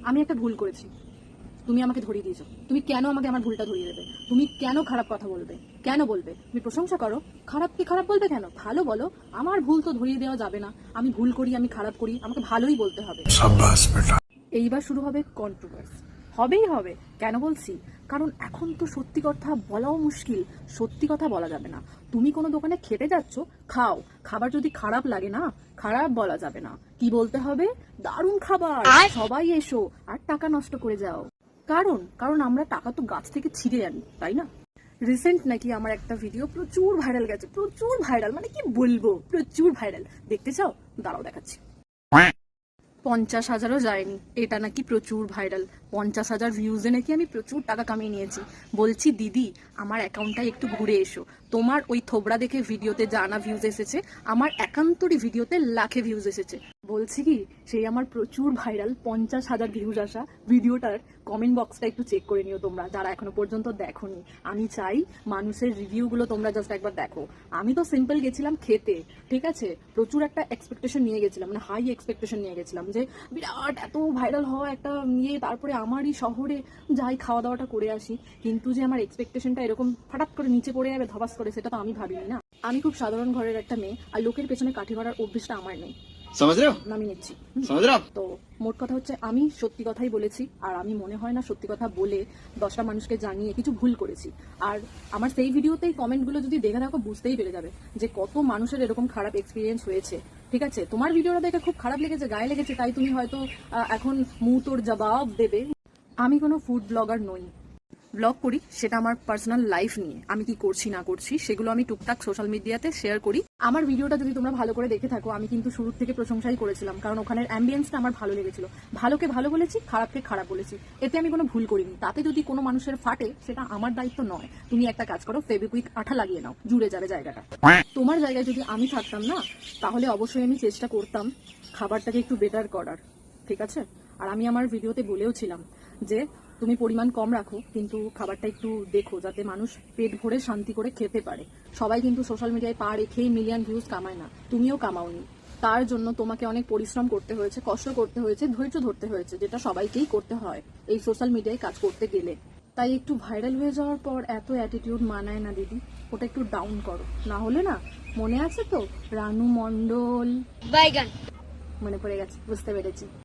আমি একটা ভুল করেছি, তুমি আমাকে ধরিয়ে দিয়েছো। তুমি কেন আমাকে আমার ভুলটা ধরিয়ে দেবে? তুমি কেন খারাপ কথা বলবে? কেন বলবে? তুমি প্রশংসা করো, খারাপকে খারাপ বলবে কেন? ভালো বলো। আমার ভুল তো ধরিয়ে দেওয়া যাবে না। আমি ভুল করি, আমি খারাপ করি, আমাকে ভালোই বলতে হবে। এইবার শুরু হবে কন্ট্রোভার্সি, হবেই হবে। কেন বলছি? কারণ এখন তো সত্যি কথা বলাও মুশকিল, সত্যি কথা বলা যাবে না। তুমি কোনো দোকানে খেতে যাচ্ছ, খাও, খাবার যদি খারাপ লাগে না, খারাপ বলা যাবে না। কি বলতে হবে? দারুণ খাবার, সবাই এসো, আর টাকা নষ্ট করে যাও। কারণ কারণ আমরা টাকা তো গাছ থেকে ছিঁড়ে আনি, তাই না? রিসেন্ট নাকি আমার একটা ভিডিও প্রচুর ভাইরাল গেছে, প্রচুর ভাইরাল, মানে কি বলবো, প্রচুর ভাইরাল। দেখতে চাও? দাঁড়াও দেখাচ্ছি। 50,000ও যায়নি, এটা নাকি প্রচুর ভাইরাল। 50,000 ভিউজে নাকি আমি প্রচুর টাকা কামিয়ে নিয়েছি। বলছি দিদি, আমার অ্যাকাউন্টটা একটু ঘুরে এসো। তোমার ওই থোবড়া দেখে ভিডিওতে জানা ভিউজ এসেছে, আমার একান্তরি ভিডিওতে লাখে ভিউজ এসেছে। বলছি কি, সেই আমার প্রচুর ভাইরাল 50,000 ভিউজ আসা ভিডিওটার কমেন্ট বক্সটা একটু চেক করে নিও তোমরা, যারা এখনো পর্যন্ত দেখোনি। আমি চাই মানুষের রিভিউগুলো তোমরা জাস্ট একবার দেখো। আমি তো সিম্পল গেছিলাম খেতে, ঠিক আছে? প্রচুর একটা এক্সপেকটেশন নিয়ে গেছিলাম, মানে হাই এক্সপেকটেশন নিয়ে গেছিলাম যে বিরাট এত ভাইরাল হওয়া একটা নিয়ে তারপরে আমারই শহরে যাই খাওয়া দাওয়াটা করে আসি। কিন্তু যে আমার এক্সপেকটেশনটা এরকম হঠাৎ করে নিচে পড়ে যাবে ধবাস করে, সেটা তো আমি ভাবিনি না। আমি খুব সাধারণ ঘরের একটা মেয়ে, আর লোকের পেছনে কাঠি মারার অভ্যেসটা আমার নেই। নামিয়ে নিচ্ছি। তো মোট কথা হচ্ছে, আমি সত্যি কথাই বলেছি, আর আমি মনে হয় না সত্যি কথা বলে 10টা মানুষকে জানিয়ে কিছু ভুল করেছি। আর আমার সেই ভিডিওতেই কমেন্টগুলো যদি দেখে থাকো, বুঝতেই পেরে যাবে যে কত মানুষের এরকম খারাপ এক্সপিরিয়েন্স হয়েছে। ঠিক আছে, তোমার ভিডিওটা দেখে খুব খারাপ লেগেছে, গায়ে লেগেছে, তাই তুমি হয়তো এখন মুঁহ তোর জবাব দেবে। আমি কোনো ফুড ব্লগার নই। ব্লগ করি সেটা আমার পার্সোনাল লাইফ নিয়ে, আমি কি করছি না করছি সেগুলো আমি টুকটাক সোশ্যাল মিডিয়াতে শেয়ার করি। আমার ভিডিওটা যদি তোমরা ভালো করে দেখে থাকো, আমি কিন্তু শুরু থেকে প্রশংসাই করেছিলাম, কারণ ওখানের অ্যাম্বিয়েন্সটা আমার ভালো লেগেছিল। ভালোকে ভালো বলেছি, খারাপকে খারাপ বলেছি, এতে আমি কোনো ভুল করিনি। তাতে যদি কোনো মানুষের ফাটে, সেটা আমার দায়িত্ব নয়। তুমি একটা কাজ করো, ফেভিকুইক আঠা লাগিয়ে নাও, জুড়ে যাবে জায়গাটা। তোমার জায়গায় যদি আমি থাকতাম না, তাহলে অবশ্যই আমি চেষ্টা করতাম খাবারটাকে একটু বেটার করার, ঠিক আছে? আর আমি আমার ভিডিওতে বলেও ছিলাম যে তুমি পরিমাণ কম রাখো, কিন্তু খাবারটা একটু দেখো যাতে মানুষ পেট ভরে শান্তি করে খেতে পারে। সবাই কিন্তু সোশ্যাল মিডিয়ায় পা রেখেই মিলিয়ন ভিউজ কামায় না, তুমিও কামাওনি। তার জন্য তোমাকে অনেক পরিশ্রম করতে হয়েছে, কষ্ট করতে হয়েছে, ধৈর্য ধরতে হয়েছে, যেটা সবাইকেই করতে হয় এই সোশ্যাল মিডিয়ায় কাজ করতে গেলে। তাই একটু ভাইরাল হয়ে যাওয়ার পর এত অ্যাটিটিউড মানায় না দিদি, ওটা একটু ডাউন করো। না হলে না, মনে আছে তো রানু মণ্ডল, মনে পড়ে গেছে, বুঝতে পেরেছি।